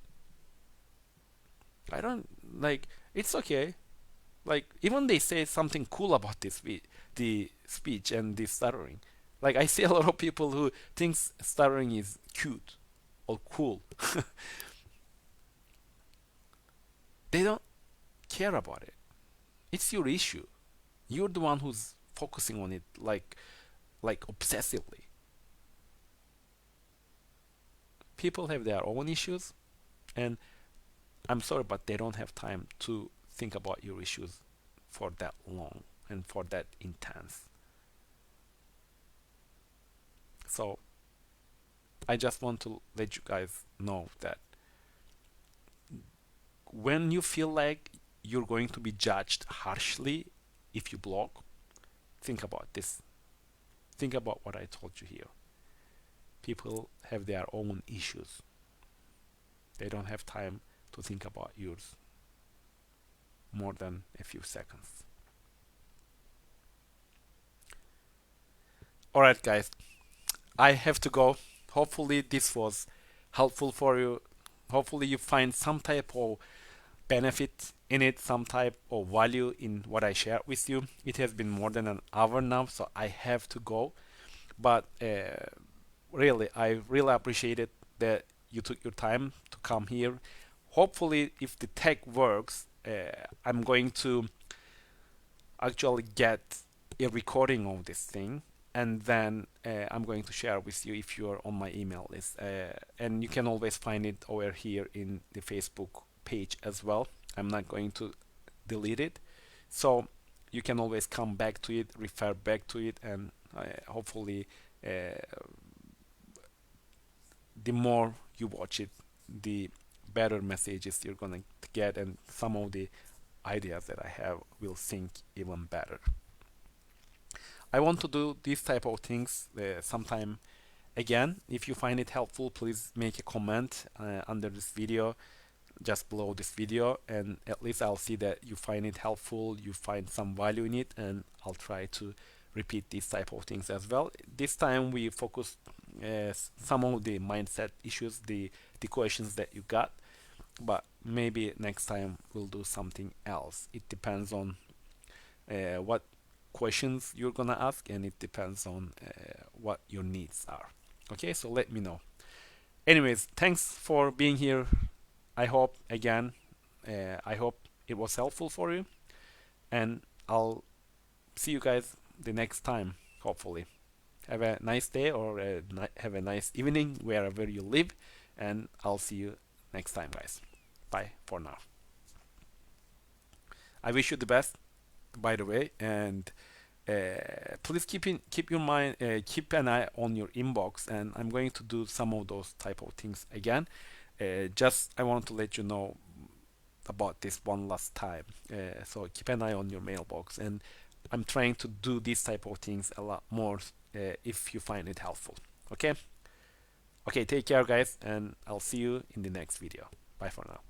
S1: I don't, like, it's okay. Like, even they say something cool about the speech and the stuttering. Like, I see a lot of people who thinks stuttering is cute or cool. They don't care about it. It's your issue. You're the one who's focusing on it like obsessively. People have their own issues, and I'm sorry, but they don't have time to think about your issues for that long and for that intense. So I just want to let you guys know that when you feel like you're going to be judged harshly if you blog, think about this. Think about what I told you here. People have their own issues. They don't have time to think about yours more than a few seconds. Alright, guys, I have to go. Hopefully, this was helpful for you. Hopefully, you find some type of benefit in it, some type of value in what I shared with you. It has been more than an hour now, so I have to go. But really, I really appreciate it that you took your time to come here. Hopefully, if the tech works, I'm going to actually get a recording of this thing, and then I'm going to share with you if you're on my email list. And you can always find it over here in the Facebook page as well. I'm not going to delete it. So you can always come back to it, refer back to it, and hopefully uh, the more you watch it, the better messages you're gonna get, and some of the ideas that I have will sink even better. I want to do these type of things sometime again. If you find it helpful, please make a comment under this video, just below this video, and at least I'll see that you find it helpful, you find some value in it, and I'll try to repeat these type of things as well. This time we focus some of the mindset issues, the questions that you got, but maybe next time we'll do something else. It depends on what questions you're gonna ask, and it depends on what your needs are. Okay, so let me know. Anyways, thanks for being here. I hope again, I hope it was helpful for you, and I'll see you guys the next time. Hopefully, have a nice day, or have a nice evening wherever you live, and I'll see you next time, guys. Bye for now. I wish you the best, by the way, and please keep your mind, keep an eye on your inbox, and I'm going to do some of those type of things again. Just I want to let you know about this one last time. So keep an eye on your mailbox, and I'm trying to do these type of things a lot more if you find it helpful. Okay. Okay, take care, guys, and I'll see you in the next video. Bye for now.